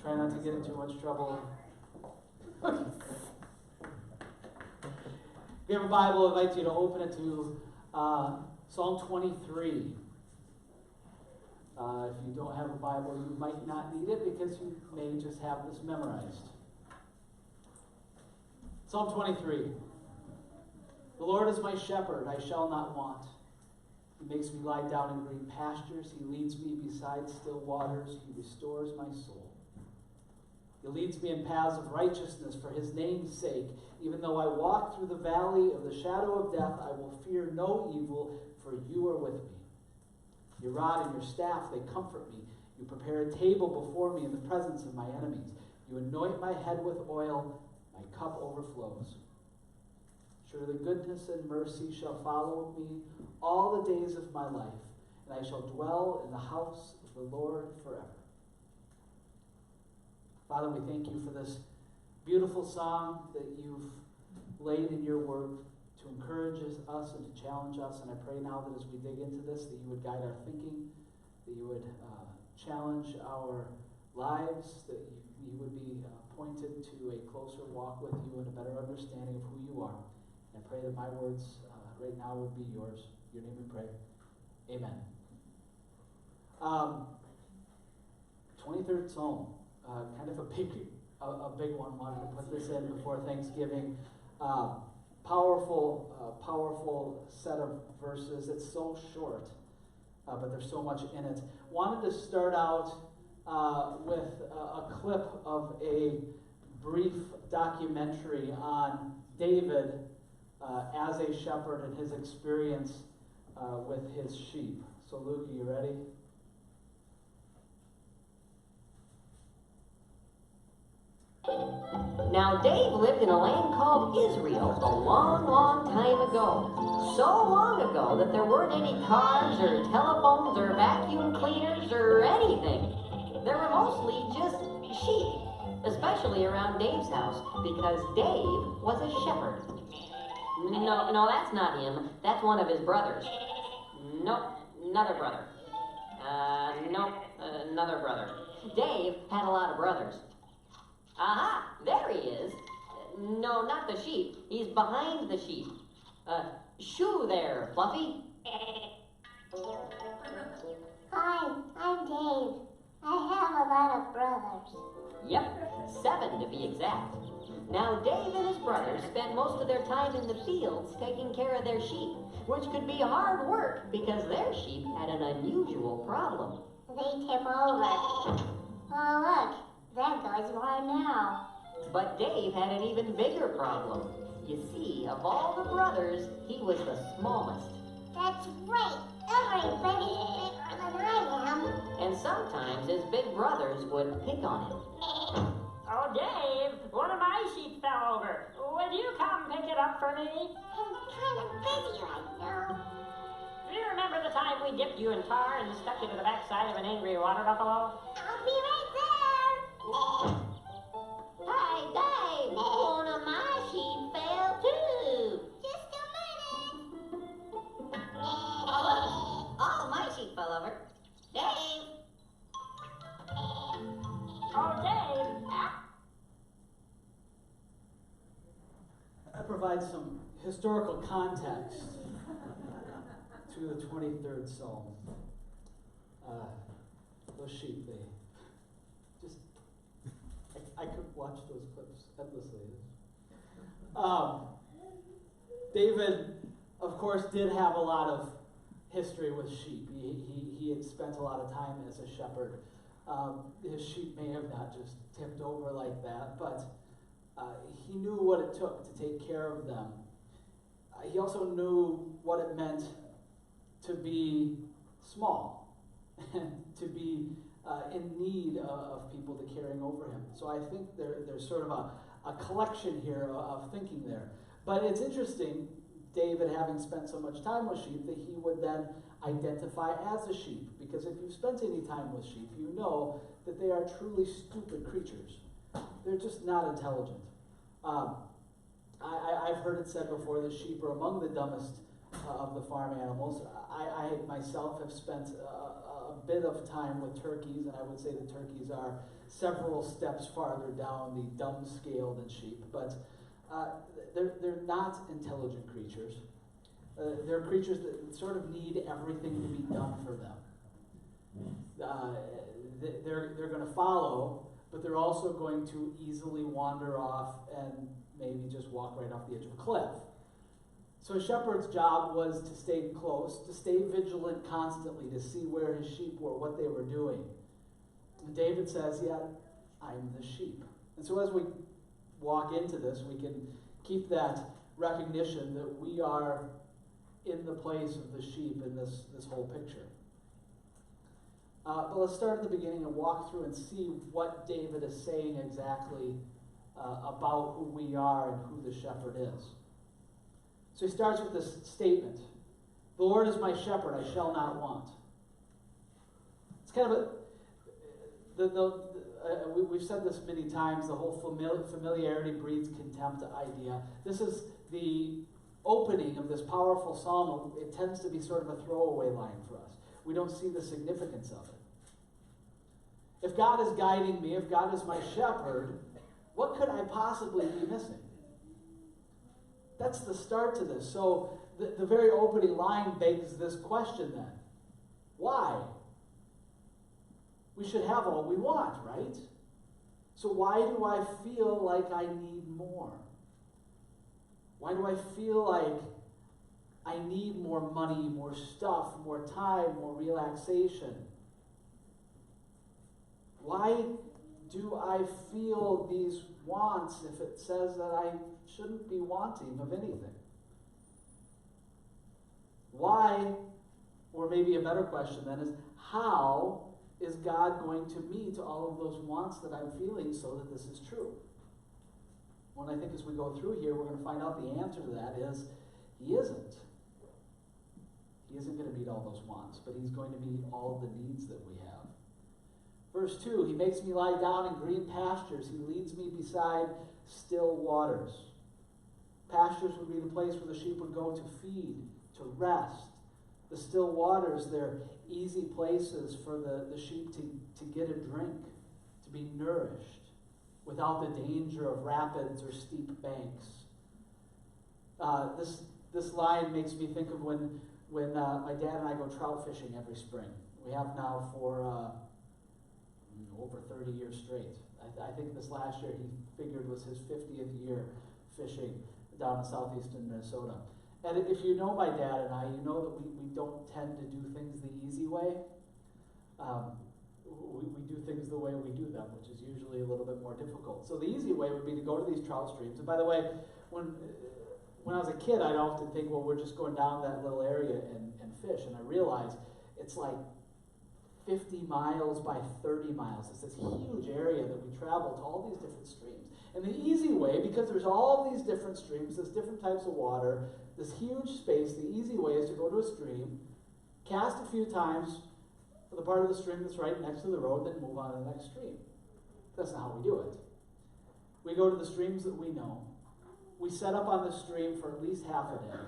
Try not to get in too much trouble. If you have a Bible, I invite you to open it to Psalm 23. If you don't have a Bible, you might not need it because you may just have this memorized. Psalm 23. The Lord is my shepherd, I shall not want. He makes me lie down in green pastures. He leads me beside still waters. He restores my soul. He leads me in paths of righteousness for his name's sake. Even though I walk through the valley of the shadow of death, I will fear no evil, for you are with me. Your rod and your staff, they comfort me. You prepare a table before me in the presence of my enemies. You anoint my head with oil. My cup overflows. Surely goodness and mercy shall follow me all the days of my life, and I shall dwell in the house of the Lord forever. Father, we thank you for this beautiful song that you've laid in your word to encourage us and to challenge us. And I pray now that as we dig into this, that you would guide our thinking, that you would challenge our lives, that you would be pointed to a closer walk with you and a better understanding of who you are. And I pray that my words right now would be yours. In your name we pray. Amen. 23rd Psalm. Kind of a big one. Wanted to put this in before Thanksgiving. Powerful set of verses. It's so short, but there's so much in it. Wanted to start out with a clip of a brief documentary on David as a shepherd and his experience with his sheep. So Luke, are you ready? Now, Dave lived in a land called Israel a long, long time ago. So long ago that there weren't any cars or telephones or vacuum cleaners or anything. There were mostly just sheep, especially around Dave's house, because Dave was a shepherd. No, that's not him. That's one of his brothers. Nope, another brother. Nope, another brother. Dave had a lot of brothers. Aha, there he is. No, not the sheep. He's behind the sheep. Shoo there, Fluffy. Hi, I'm Dave. I have a lot of brothers. Yep, 7 to be exact. Now, Dave and his brothers spent most of their time in the fields taking care of their sheep, which could be hard work because their sheep had an unusual problem. They tip over. Oh, look. There goes one now. But Dave had an even bigger problem. You see, of all the brothers, he was the smallest. That's right. Everybody's bigger than I am. And sometimes his big brothers would pick on him. Oh, Dave, one of my sheep fell over. Would you come pick it up for me? I'm kind of busy right now. Do you remember the time we dipped you in tar and stuck you to the backside of an angry water buffalo? I'll be right there. Hi, Dave! One of my sheep fell too. Just a minute. All my sheep fell over. Dave! Oh, Dave! That provides some historical context to the 23rd Psalm. Those sheep, they just... I could watch those clips endlessly. David, of course, did have a lot of history with sheep. He had spent a lot of time as a shepherd. His sheep may have not just tipped over like that, but he knew what it took to take care of them. He also knew what it meant to be small and to be in need of people to caring over him. So I think there's sort of a collection here of thinking there. But it's interesting, David having spent so much time with sheep, that he would then identify as a sheep. Because if you've spent any time with sheep, you know that they are truly stupid creatures. They're just not intelligent. I've heard it said before that sheep are among the dumbest of the farm animals. I myself have spent a bit of time with turkeys, and I would say the turkeys are several steps farther down the dumb scale than sheep, but they're not intelligent creatures. They're creatures that sort of need everything to be done for them. They're going to follow, but they're also going to easily wander off and maybe just walk right off the edge of a cliff. So a shepherd's job was to stay close, to stay vigilant constantly, to see where his sheep were, what they were doing. And David says, yeah, I'm the sheep. And so as we walk into this, we can keep that recognition that we are in the place of the sheep in this whole picture. But let's start at the beginning and walk through and see what David is saying exactly about who we are and who the shepherd is. So he starts with this statement: "The Lord is my shepherd, I shall not want." It's kind of we've said this many times, the whole familiarity breeds contempt idea. This is the opening of this powerful psalm. It tends to be sort of a throwaway line for us. We don't see the significance of it. If God is guiding me, if God is my shepherd, what could I possibly be missing? That's the start to this. So the very opening line begs this question then. Why? We should have all we want, right? So why do I feel like I need more? Why do I feel like I need more money, more stuff, more time, more relaxation? Why do I feel these wants if it says that I shouldn't be wanting of anything? Why, or maybe a better question then is, how is God going to meet all of those wants that I'm feeling so that this is true? When I think as we go through here, we're going to find out the answer to that is, He isn't. He isn't going to meet all those wants, but He's going to meet all the needs that we have. Verse 2, He makes me lie down in green pastures. He leads me beside still waters. Pastures would be the place where the sheep would go to feed, to rest. The still waters, they're easy places for the sheep to get a drink, to be nourished, without the danger of rapids or steep banks. This line makes me think of when my dad and I go trout fishing every spring. We have now for over 30 years straight. I think this last year he figured was his 50th year fishing down in southeastern Minnesota. And if you know my dad and I, you know that we don't tend to do things the easy way. We do things the way we do them, which is usually a little bit more difficult. So the easy way would be to go to these trout streams. And by the way, when I was a kid, I'd often think, well, we're just going down that little area and fish. And I realized it's like 50 miles by 30 miles. It's this huge area that we travel to all these different streams. And the easy way, because there's all these different streams, there's different types of water, this huge space, the easy way is to go to a stream, cast a few times for the part of the stream that's right next to the road, then move on to the next stream. That's not how we do it. We go to the streams that we know. We set up on the stream for at least half a day.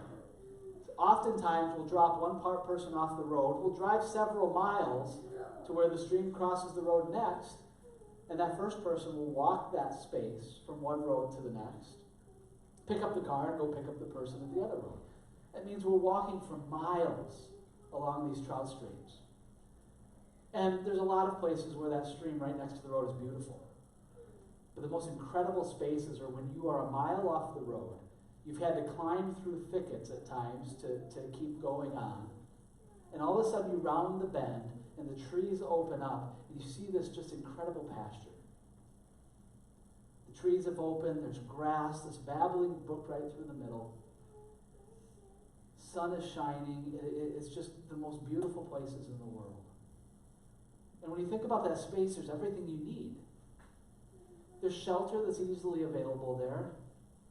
Oftentimes, we'll drop one person off the road. We'll drive several miles to where the stream crosses the road next, and that first person will walk that space from one road to the next, pick up the car, and go pick up the person at the other road. That means we're walking for miles along these trout streams. And there's a lot of places where that stream right next to the road is beautiful. But the most incredible spaces are when you are a mile off the road. You've had to climb through thickets at times to keep going on. And all of a sudden you round the bend and the trees open up and you see this just incredible pasture. The trees have opened, there's grass, this babbling brook right through the middle. Sun is shining. It's just the most beautiful places in the world. And when you think about that space, there's everything you need. There's shelter that's easily available there.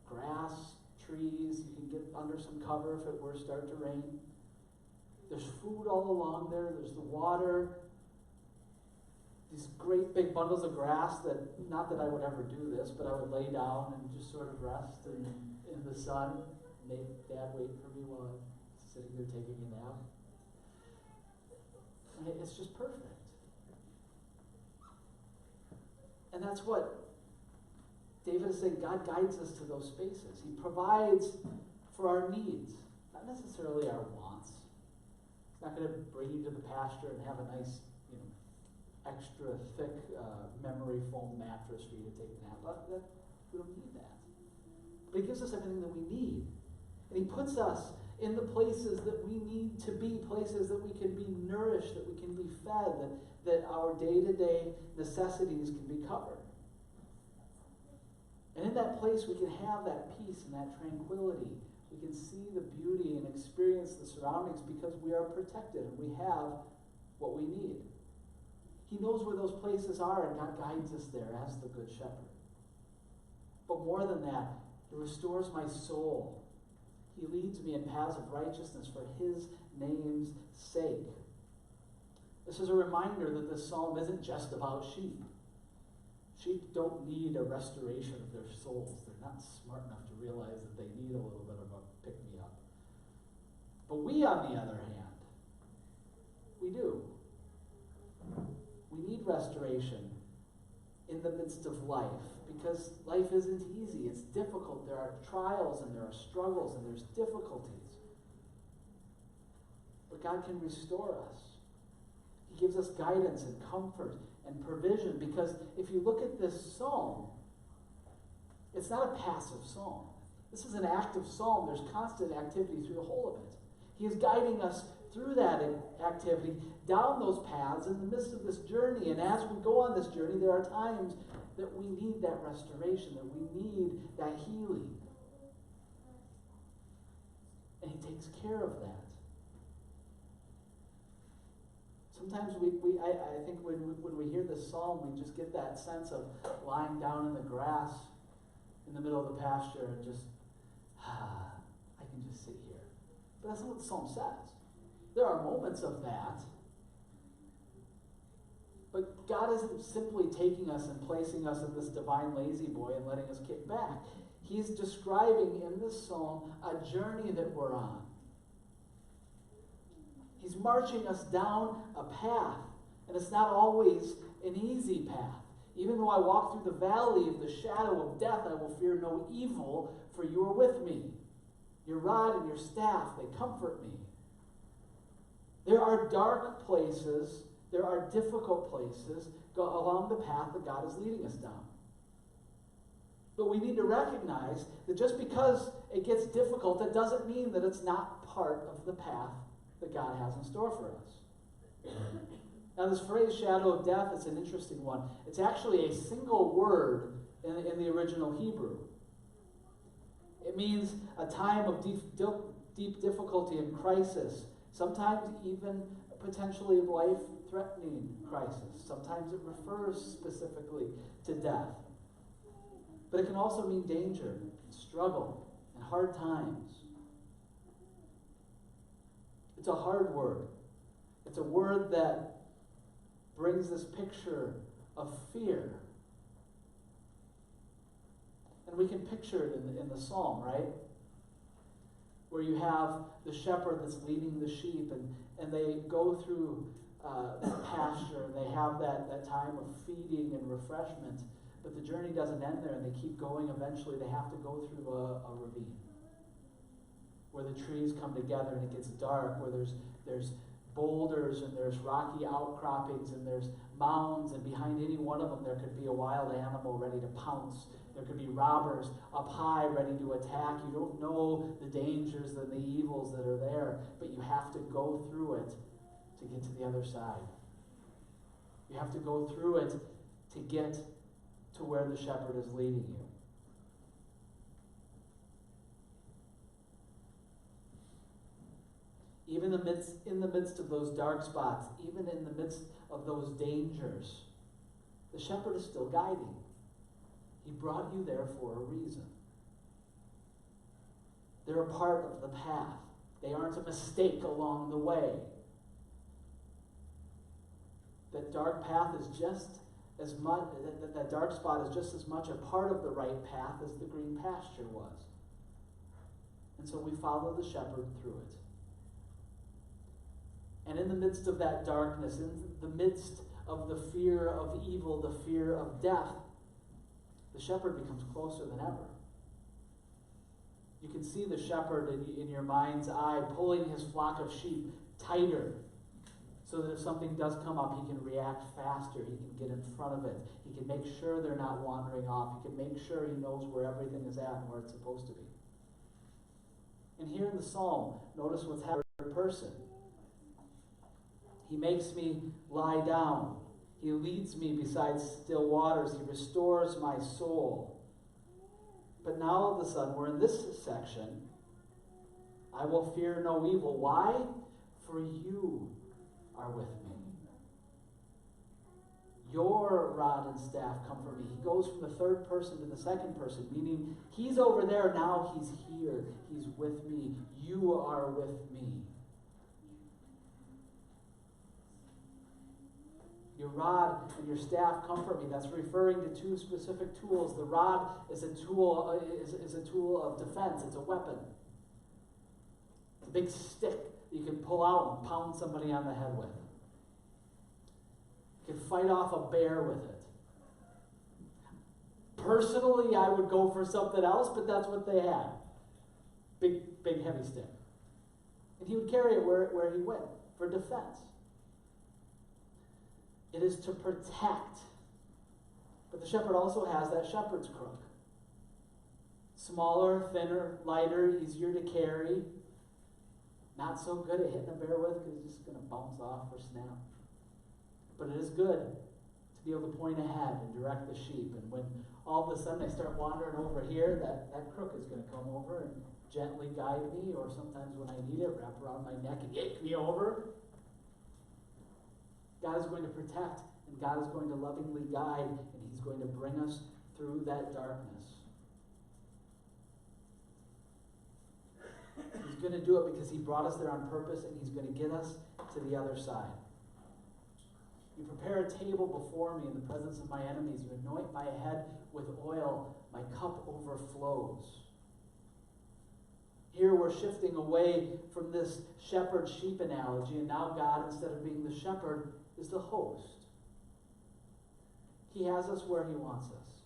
Grass, trees, you can get under some cover if it were to start to rain. There's food all along there. There's the water. These great big bundles of grass that, not that I would ever do this, but I would lay down and just sort of rest in the sun. Make Dad wait for me while I'm sitting there taking a nap. And it's just perfect. And that's what David is saying. God guides us to those spaces. He provides for our needs, not necessarily our wants. He's not going to bring you to the pasture and have a nice, extra thick memory foam mattress for you to take a nap. We don't need that. But he gives us everything that we need. And he puts us in the places that we need to be, places that we can be nourished, that we can be fed, that our day-to-day necessities can be covered. And in that place, we can have that peace and that tranquility. We can see the beauty and experience the surroundings because we are protected and we have what we need. He knows where those places are, and God guides us there as the Good Shepherd. But more than that, He restores my soul. He leads me in paths of righteousness for His name's sake. This is a reminder that this psalm isn't just about sheep. Sheep don't need a restoration of their souls. They're not smart enough to realize that they need a little bit of a pick-me-up. But we, on the other hand, we do. We need restoration in the midst of life because life isn't easy. It's difficult. There are trials and there are struggles and there's difficulties. But God can restore us. He gives us guidance and comfort and provision because if you look at this psalm, it's not a passive psalm. This is an active psalm. There's constant activity through the whole of it. He is guiding us through that activity, down those paths in the midst of this journey. And as we go on this journey, there are times that we need that restoration, that we need that healing. And He takes care of that. Sometimes I think when we hear this psalm, we just get that sense of lying down in the grass in the middle of the pasture and just, I can just sit here. But that's not what the psalm says. There are moments of that. But God isn't simply taking us and placing us in this divine lazy boy and letting us kick back. He's describing in this psalm a journey that we're on. He's marching us down a path, and it's not always an easy path. Even though I walk through the valley of the shadow of death, I will fear no evil, for you are with me. Your rod and your staff, they comfort me. There are dark places, there are difficult places along the path that God is leading us down. But we need to recognize that just because it gets difficult, that doesn't mean that it's not part of the path that God has in store for us. Now this phrase, shadow of death, is an interesting one. It's actually a single word in the original Hebrew. It means a time of deep difficulty and crisis, sometimes even potentially life-threatening crisis. Sometimes it refers specifically to death. But it can also mean danger, struggle, and hard times. It's a hard word. It's a word that brings this picture of fear. And we can picture it in the psalm, right? Where you have the shepherd that's leading the sheep, and they go through that pasture, and they have that time of feeding and refreshment. But the journey doesn't end there, and they keep going. Eventually, they have to go through a ravine where the trees come together and it gets dark, where there's boulders and there's rocky outcroppings and there's mounds, and behind any one of them there could be a wild animal ready to pounce. There could be robbers up high ready to attack. You don't know the dangers and the evils that are there, but you have to go through it to get to the other side. You have to go through it to get to where the shepherd is leading you. Even in the midst of those dark spots, even in the midst of those dangers, the shepherd is still guiding. He brought you there for a reason. They're a part of the path. They aren't a mistake along the way. That dark path is just as much, that dark spot is just as much a part of the right path as the green pasture was. And so we follow the shepherd through it. And in the midst of that darkness, in the midst of the fear of evil, the fear of death, the shepherd becomes closer than ever. You can see the shepherd in your mind's eye pulling his flock of sheep tighter so that if something does come up, he can react faster. He can get in front of it. He can make sure they're not wandering off. He can make sure he knows where everything is at and where it's supposed to be. And here in the psalm, notice what's happening in the third person. He makes me lie down. He leads me beside still waters. He restores my soul. But now all of a sudden, we're in this section. I will fear no evil. Why? For you are with me. Your rod and staff comfort me. He goes from the third person to the second person, meaning he's over there, now he's here. He's with me. You are with me. Your rod and your staff comfort me. That's referring to two specific tools. The rod is a tool of defense. It's a weapon. It's a big stick that you can pull out and pound somebody on the head with. You can fight off a bear with it. Personally, I would go for something else, but that's what they had. Big heavy stick. And he would carry it where he went for defense. It is to protect. But the shepherd also has that shepherd's crook. Smaller, thinner, lighter, easier to carry. Not so good at hitting a bear with because it's just going to bounce off or snap. But it is good to be able to point ahead and direct the sheep. And when all of a sudden they start wandering over here, that crook is going to come over and gently guide me, or sometimes when I need it, wrap around my neck and yank me over. God is going to protect, and God is going to lovingly guide, and he's going to bring us through that darkness. He's going to do it because he brought us there on purpose, and he's going to get us to the other side. You prepare a table before me in the presence of my enemies. You anoint my head with oil. My cup overflows. Here we're shifting away from this shepherd-sheep analogy, and now God, instead of being the shepherd, is the host. He has us where he wants us.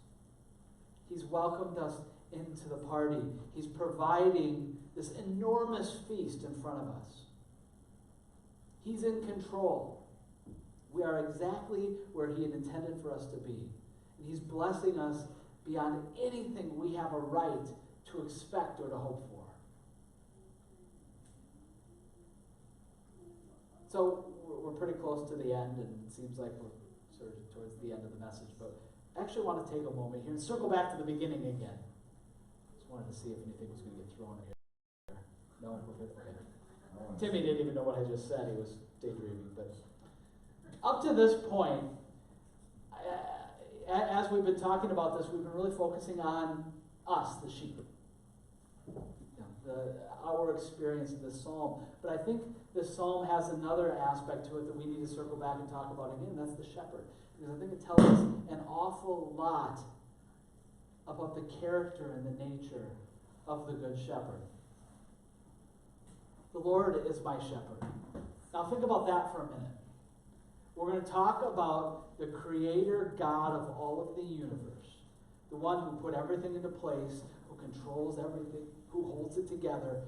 He's welcomed us into the party. He's providing this enormous feast in front of us. He's in control. We are exactly where he had intended for us to be. And he's blessing us beyond anything we have a right to expect or to hope for. So we're pretty close to the end, and it seems like we're sort of towards the end of the message. But I actually want to take a moment here and circle back to the beginning again. Just wanted to see if anything was going to get thrown in here. No? We're good? Okay. Timmy didn't even know what I just said. He was daydreaming. But up to this point, as we've been talking about this, we've been really focusing on us, the sheep. Our experience in this psalm. But I think this psalm has another aspect to it that we need to circle back and talk about again. That's the shepherd. Because I think it tells us an awful lot about the character and the nature of the good shepherd. The Lord is my shepherd. Now think about that for a minute. We're going to talk about the creator God of all of the universe. The one who put everything into place, who controls everything, who holds it together.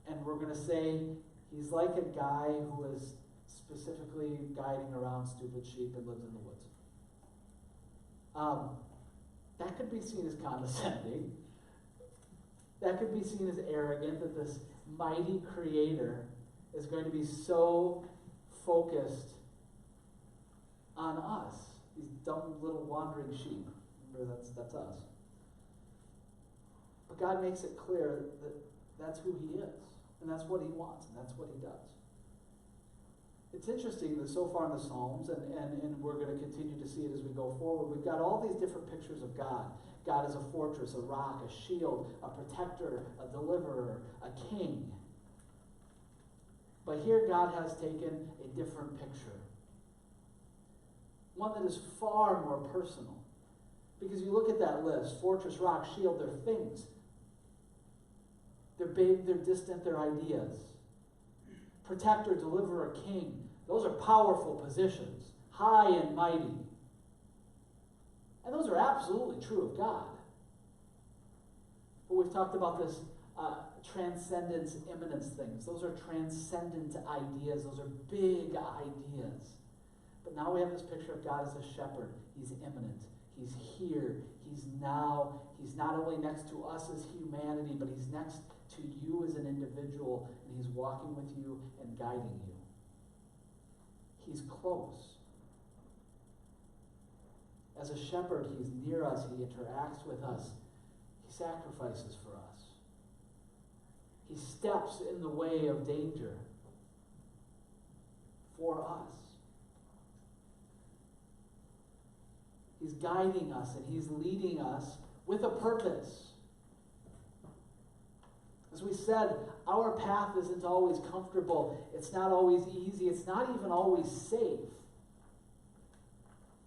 And we're going to say he's like a guy who is specifically guiding around stupid sheep and lives in the woods. That could be seen as condescending. That could be seen as arrogant, that this mighty creator is going to be so focused on us, these dumb little wandering sheep. Remember, that's us. But God makes it clear that that's who he is, and that's what he wants, and that's what he does. It's interesting that so far in the Psalms, and we're going to continue to see it as we go forward, we've got all these different pictures of God. God is a fortress, a rock, a shield, a protector, a deliverer, a king. But here God has taken a different picture. One that is far more personal. Because you look at that list, fortress, rock, shield, they're things. They're big, they're distant, they're ideas. protector, deliverer, king. Those are powerful positions, high and mighty. And those are absolutely true of God. But we've talked about this transcendence, immanence things. Those are transcendent ideas. Those are big ideas. But now we have this picture of God as a shepherd. He's immanent. He's here. He's now. He's not only next to us as humanity, but he's next to you as an individual, and he's walking with you and guiding you. He's close. As a shepherd, he's near us. He interacts with us. He sacrifices for us. He steps in the way of danger for us. He's guiding us and he's leading us with a purpose. As we said, our path isn't always comfortable. It's not always easy. It's not even always safe.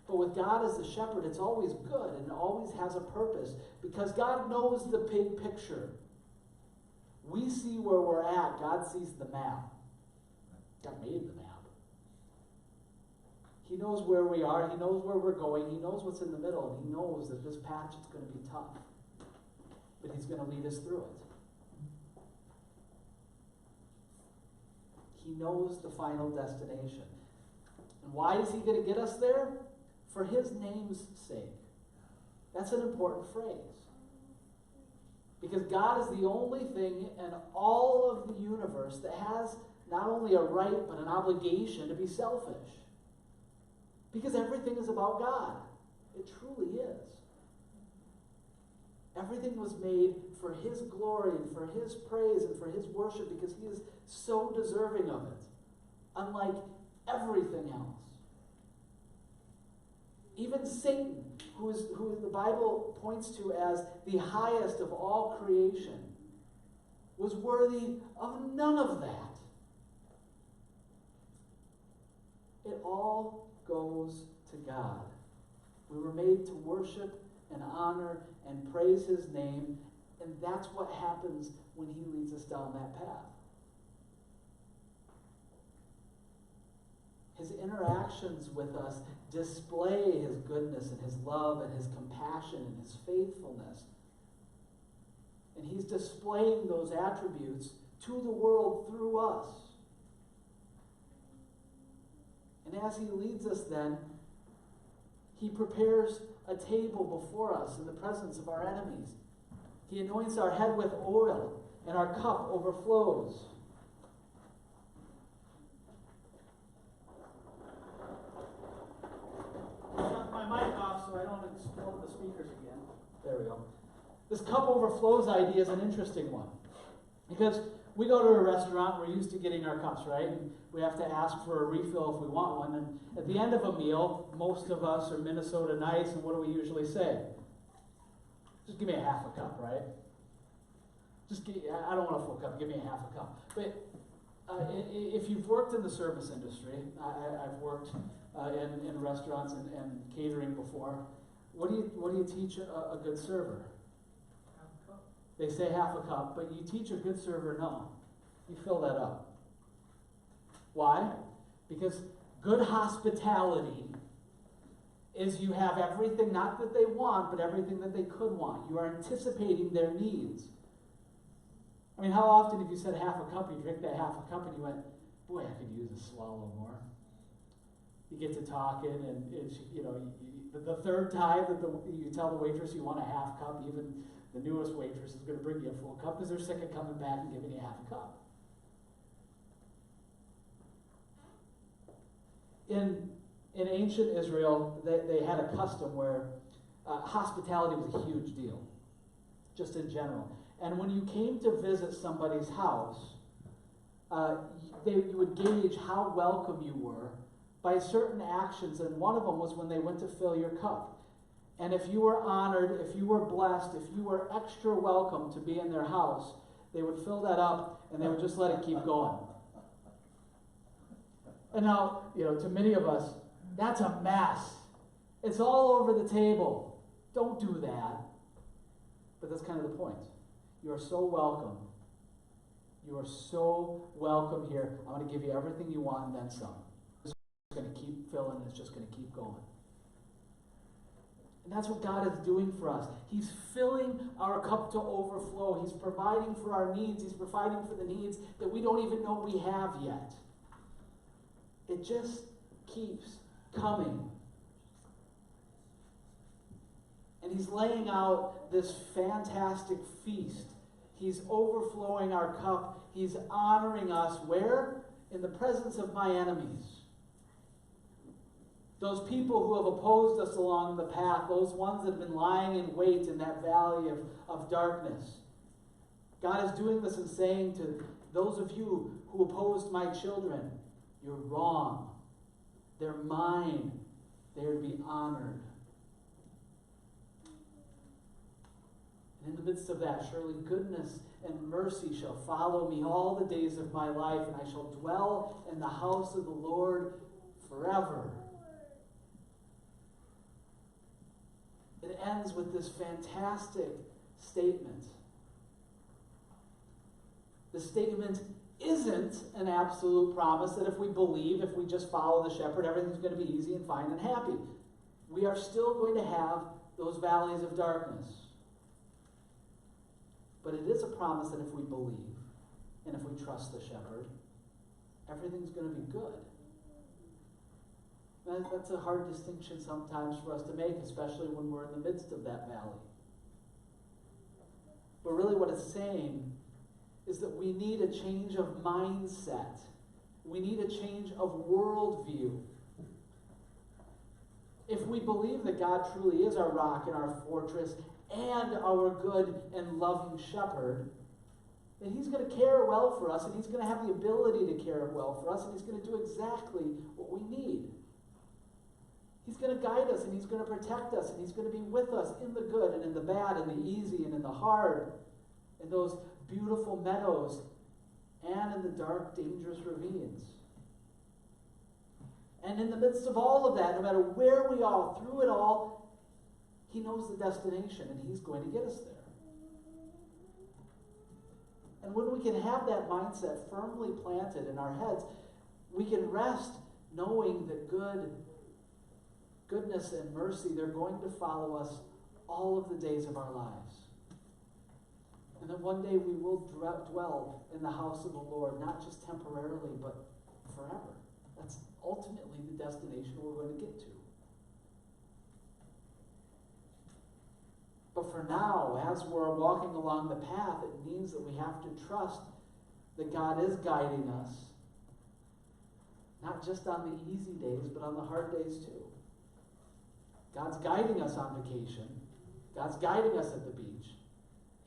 But with God as the shepherd, it's always good and it always has a purpose because God knows the big picture. We see where we're at. God sees the map. God made the map. He knows where we are. He knows where we're going. He knows what's in the middle. And he knows that this patch is going to be tough. But he's going to lead us through it. He knows the final destination. And why is he going to get us there? For his name's sake. That's an important phrase. Because God is the only thing in all of the universe that has not only a right but an obligation to be selfish. Because everything is about God. It truly is. Everything was made for his glory and for his praise and for his worship because he is so deserving of it. Unlike everything else. Even Satan, who the Bible points to as the highest of all creation, was worthy of none of that. It all goes to God. We were made to worship and honor and praise his name, and that's what happens when he leads us down that path. His interactions with us display his goodness and his love and his compassion and his faithfulness. And he's displaying those attributes to the world through us. And as he leads us then, he prepares a table before us in the presence of our enemies. He anoints our head with oil, and our cup overflows. My mic off so I don't explode the speakers again. There we go. This cup overflows idea is an interesting one. Because we go to a restaurant, we're used to getting our cups, right? And we have to ask for a refill if we want one. And at the end of a meal, most of us are Minnesota nice, and what do we usually say? Just give me a half a cup, right? I don't want a full cup, give me a half a cup. But if you've worked in the service industry, I've worked in restaurants and catering before. What do you teach a good server? Half a cup. They say half a cup, but you teach a good server, no. You fill that up. Why? Because good hospitality is you have everything, not that they want, but everything that they could want. You are anticipating their needs. I mean, how often if you said half a cup, you drink that half a cup and you went, boy, I could use a swallow more. You get to talking and it's, the third time that you tell the waitress you want a half cup, even the newest waitress is going to bring you a full cup because they're sick of coming back and giving you half a cup. In ancient Israel, they had a custom where hospitality was a huge deal, just in general. And when you came to visit somebody's house, you would gauge how welcome you were by certain actions, and one of them was when they went to fill your cup. And if you were honored, if you were blessed, if you were extra welcome to be in their house, they would fill that up and they would just let it keep going. And now, to many of us, that's a mess. It's all over the table. Don't do that. But that's kind of the point. You are so welcome You are so welcome here. I'm going to give you everything you want and then some. It's going to keep filling. It's just going to keep going. And that's what God is doing for us. He's filling our cup to overflow. He's providing for our needs. He's providing for the needs that we don't even know we have yet. It just keeps coming. And He's laying out this fantastic feast. He's overflowing our cup. He's honoring us where? In the presence of my enemies. Those people who have opposed us along the path, those ones that have been lying in wait in that valley of darkness. God is doing this and saying to those of you who opposed my children, you're wrong. They're mine. They are to be honored. And in the midst of that, surely goodness and mercy shall follow me all the days of my life, and I shall dwell in the house of the Lord forever. It ends with this fantastic statement. The statement isn't an absolute promise that if we believe, if we just follow the shepherd, everything's going to be easy and fine and happy. We are still going to have those valleys of darkness. But it is a promise that if we believe and if we trust the shepherd, everything's going to be good. That's a hard distinction sometimes for us to make, especially when we're in the midst of that valley. But really what it's saying is that we need a change of mindset. We need a change of worldview. If we believe that God truly is our rock and our fortress and our good and loving shepherd, then He's going to care well for us, and He's going to have the ability to care well for us, and He's going to do exactly what we need. He's going to guide us, and He's going to protect us, and He's going to be with us in the good and in the bad and the easy and in the hard, in those beautiful meadows and in the dark, dangerous ravines. And in the midst of all of that, no matter where we are, through it all, He knows the destination, and He's going to get us there. And when we can have that mindset firmly planted in our heads, we can rest knowing that goodness and mercy, they're going to follow us all of the days of our lives. And that one day we will dwell in the house of the Lord, not just temporarily, but forever. That's ultimately the destination we're going to get to. But for now, as we're walking along the path, it means that we have to trust that God is guiding us, not just on the easy days, but on the hard days too. God's guiding us on vacation. God's guiding us at the beach.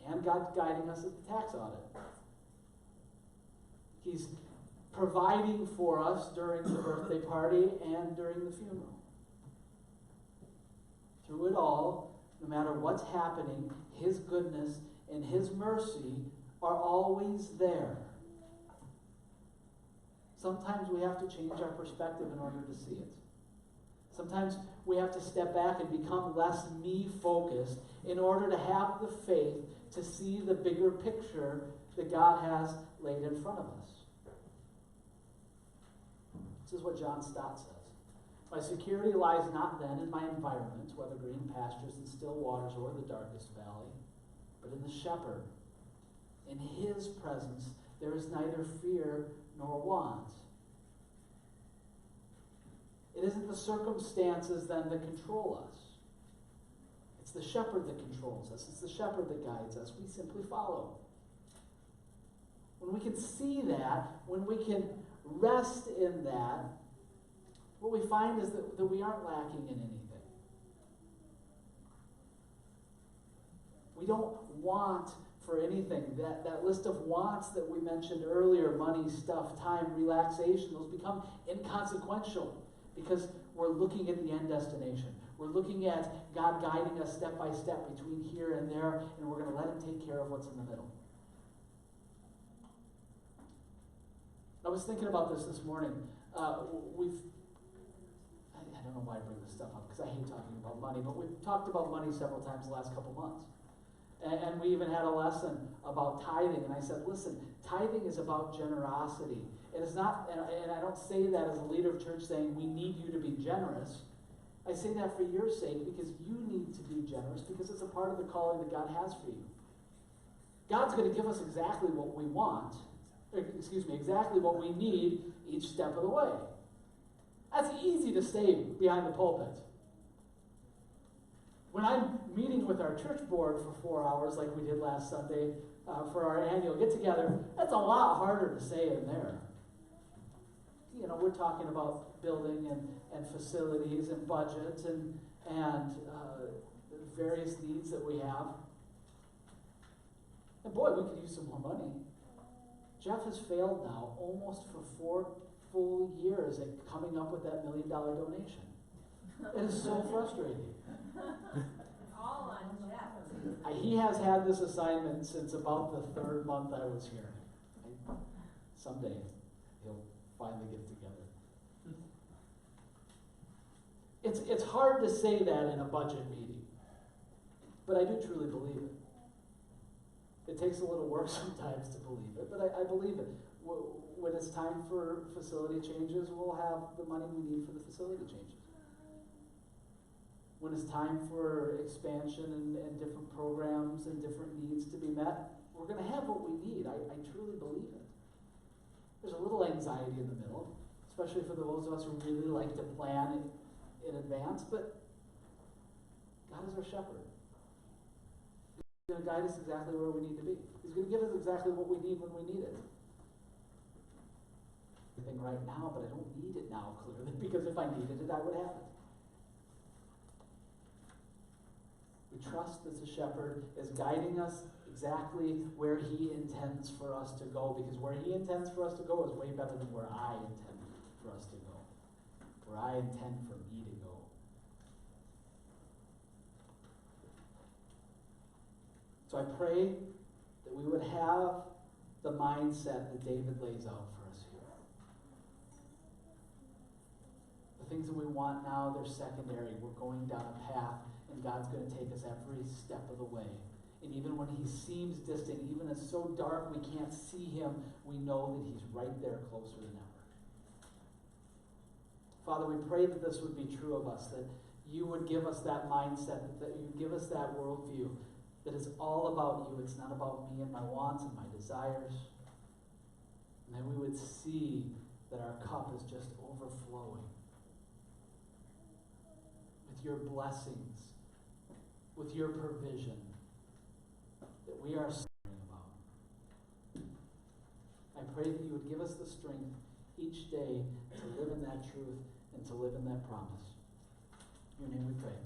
And God's guiding us at the tax audit. He's providing for us during the birthday party and during the funeral. Through it all, no matter what's happening, His goodness and His mercy are always there. Sometimes we have to change our perspective in order to see it. Sometimes we have to step back and become less me-focused in order to have the faith to see the bigger picture that God has laid in front of us. This is what John Stott says. My security lies not then in my environment, whether green pastures and still waters or the darkest valley, but in the shepherd. In His presence there is neither fear nor want. It isn't the circumstances then that control us. It's the shepherd that controls us. It's the shepherd that guides us. We simply follow. When we can see that, when we can rest in that, what we find is that we aren't lacking in anything. We don't want for anything. That list of wants that we mentioned earlier, money, stuff, time, relaxation, those become inconsequential because we're looking at the end destination. We're looking at God guiding us step by step between here and there, and we're going to let Him take care of what's in the middle. I was thinking about this morning. I don't know why I bring this stuff up, because I hate talking about money, but we've talked about money several times the last couple months. And we even had a lesson about tithing, and I said, listen, tithing is about generosity. It is not, and I don't say that as a leader of church saying we need you to be generous. I say that for your sake because you need to be generous because it's a part of the calling that God has for you. God's going to give us exactly what we want, exactly what we need each step of the way. That's easy to say behind the pulpit. When I'm meeting with our church board for 4 hours like we did last Sunday for our annual get-together, that's a lot harder to say in there. You know, we're talking about building and facilities and budgets and various needs that we have. And boy, we could use some more money. Jeff has failed now almost for 4 full years at coming up with that $1 million donation. It is so frustrating. All on Jeff. He has had this assignment since about the 3rd month I was here. Someday he'll finally get together. It's hard to say that in a budget meeting, but I do truly believe it. It takes a little work sometimes to believe it, but I believe it. When it's time for facility changes, we'll have the money we need for the facility changes. When it's time for expansion and different programs and different needs to be met, we're going to have what we need. I truly believe it. There's a little anxiety in the middle, especially for those of us who really like to plan in advance, but God is our shepherd. He's going to guide us exactly where we need to be. He's going to give us exactly what we need when we need it. Everything right now, but I don't need it now, clearly, because if I needed it, I would have it. We trust that the shepherd is guiding us exactly where he intends for us to go, because where he intends for us to go is way better than where I intend for us to go, where I intend for me to go. So I pray that we would have the mindset that David lays out for us here. The things that we want now, they're secondary. We're going down a path, and God's going to take us every step of the way. And even when he seems distant, even it's so dark we can't see him, we know that he's right there closer than ever. Father, we pray that this would be true of us, that you would give us that mindset, that you would give us that worldview, that is all about you. It's not about me and my wants and my desires. And that we would see that our cup is just overflowing with your blessings, with your provision that we are caring about. I pray that you would give us the strength each day to live in that truth and to live in that promise. In your name we pray.